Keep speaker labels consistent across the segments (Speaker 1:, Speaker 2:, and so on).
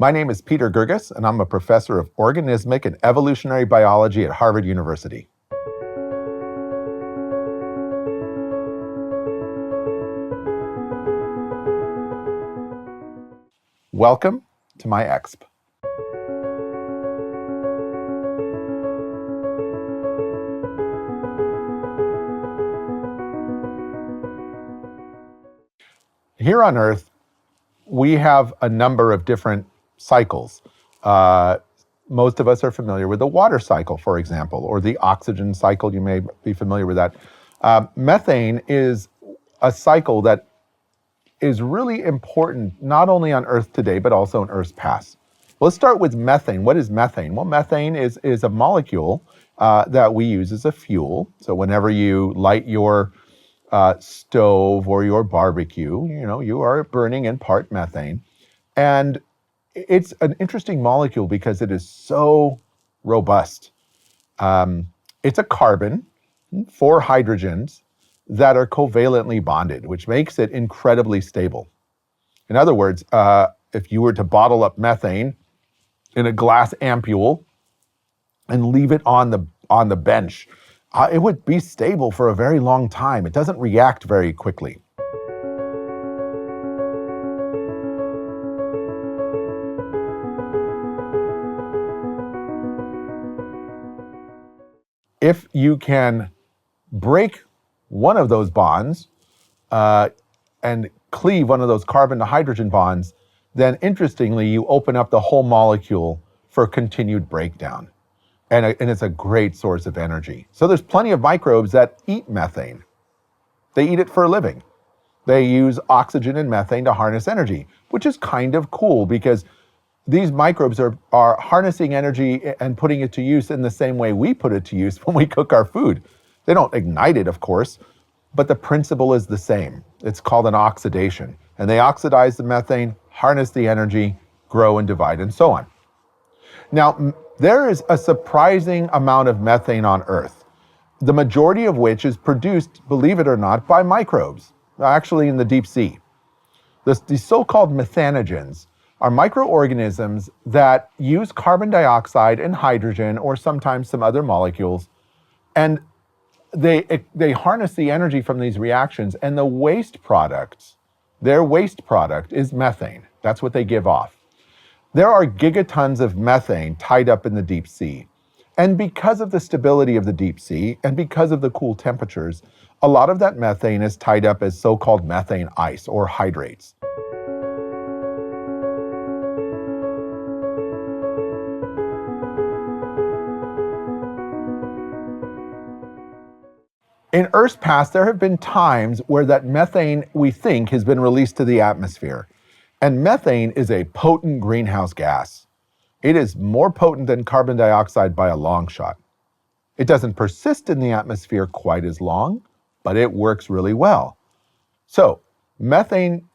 Speaker 1: My name is Peter Girguis, and I'm a professor of Organismic and Evolutionary Biology at Harvard University. Welcome to my exp. Here on Earth, we have a number of different cycles. Most of us are familiar with the water cycle, for example, or the oxygen cycle. You may be familiar with that. Methane is a cycle that is really important, not only on Earth today, but also in Earth's past. Let's start with methane. What is methane? Well, methane is a molecule that we use as a fuel. So whenever you light your stove or your barbecue, you are burning in part methane. And it's an interesting molecule because it is so robust. It's a carbon, 4 hydrogens that are covalently bonded, which makes it incredibly stable. In other words, if you were to bottle up methane in a glass ampule and leave it on the bench, it would be stable for a very long time. It doesn't react very quickly. If you can break one of those bonds and cleave one of those carbon to hydrogen bonds, then interestingly, you open up the whole molecule for continued breakdown. And it's a great source of energy. So there's plenty of microbes that eat methane. They eat it for a living. They use oxygen and methane to harness energy, which is kind of cool because these microbes are harnessing energy and putting it to use in the same way we put it to use when we cook our food. They don't ignite it, of course, but the principle is the same. It's called an oxidation. And they oxidize the methane, harness the energy, grow and divide, and so on. Now, there is a surprising amount of methane on Earth, the majority of which is produced, believe it or not, by microbes, actually in the deep sea. These so-called methanogens are microorganisms that use carbon dioxide and hydrogen, or sometimes some other molecules, and they harness the energy from these reactions, and the waste products, their waste product is methane. That's what they give off. There are gigatons of methane tied up in the deep sea. And because of the stability of the deep sea and because of the cool temperatures, a lot of that methane is tied up as so-called methane ice or hydrates. In Earth's past, there have been times where that methane, we think, has been released to the atmosphere. And methane is a potent greenhouse gas. It is more potent than carbon dioxide by a long shot. It doesn't persist in the atmosphere quite as long, but it works really well. So, methane,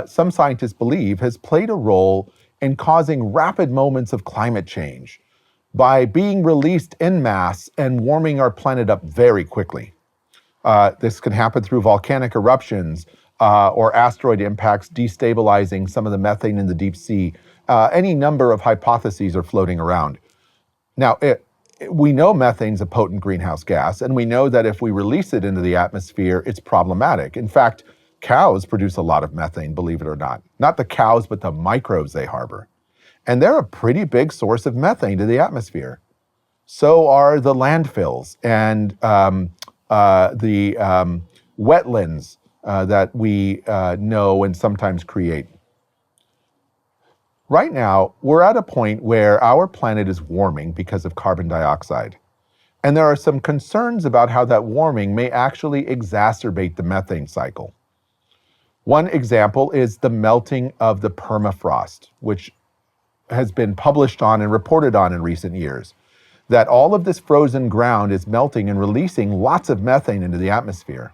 Speaker 1: some scientists believe, has played a role in causing rapid moments of climate change by being released en masse and warming our planet up very quickly. This can happen through volcanic eruptions, or asteroid impacts destabilizing some of the methane in the deep sea. Any number of hypotheses are floating around. Now, we know methane's a potent greenhouse gas, and we know that if we release it into the atmosphere, it's problematic. In fact, cows produce a lot of methane, believe it or not. Not the cows, but the microbes they harbor. And they're a pretty big source of methane to the atmosphere. So are the landfills and the wetlands that we know and sometimes create. Right now, we're at a point where our planet is warming because of carbon dioxide. And there are some concerns about how that warming may actually exacerbate the methane cycle. One example is the melting of the permafrost, which has been published on and reported on in recent years, that all of this frozen ground is melting and releasing lots of methane into the atmosphere.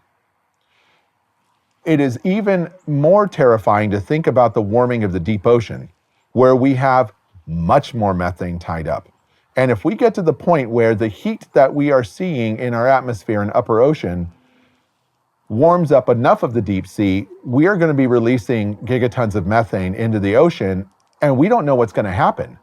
Speaker 1: It is even more terrifying to think about the warming of the deep ocean, where we have much more methane tied up. And if we get to the point where the heat that we are seeing in our atmosphere and upper ocean warms up enough of the deep sea, we are going to be releasing gigatons of methane into the ocean, And we don't know what's going to happen.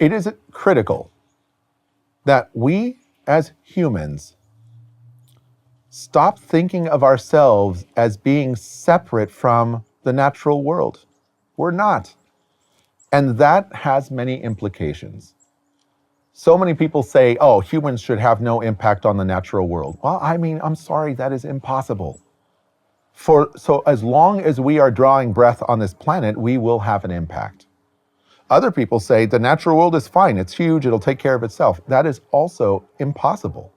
Speaker 1: It is critical that we as humans stop thinking of ourselves as being separate from the natural world. We're not. And that has many implications. So many people say, oh, humans should have no impact on the natural world. Well, I mean, I'm sorry, that is impossible. So as long as we are drawing breath on this planet, we will have an impact. Other people say the natural world is fine, it's huge, it'll take care of itself. That is also impossible.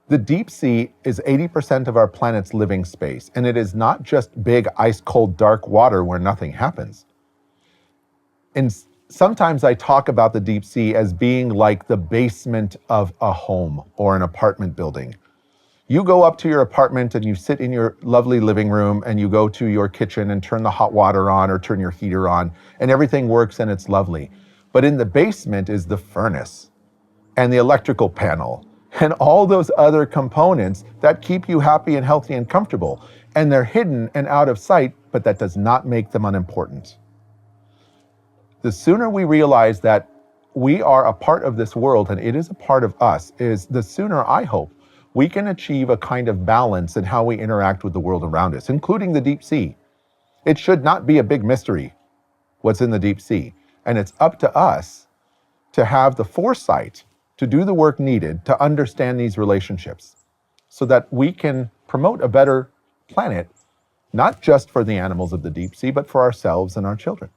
Speaker 1: The deep sea is 80% of our planet's living space, and it is not just big, ice-cold, dark water where nothing happens. And sometimes I talk about the deep sea as being like the basement of a home or an apartment building. You go up to your apartment and you sit in your lovely living room and you go to your kitchen and turn the hot water on or turn your heater on, and everything works and it's lovely. But in the basement is the furnace and the electrical panel and all those other components that keep you happy and healthy and comfortable. And they're hidden and out of sight, but that does not make them unimportant. The sooner we realize that we are a part of this world and it is a part of us, is the sooner, I hope, we can achieve a kind of balance in how we interact with the world around us, including the deep sea. It should not be a big mystery what's in the deep sea. And it's up to us to have the foresight to do the work needed to understand these relationships so that we can promote a better planet, not just for the animals of the deep sea, but for ourselves and our children.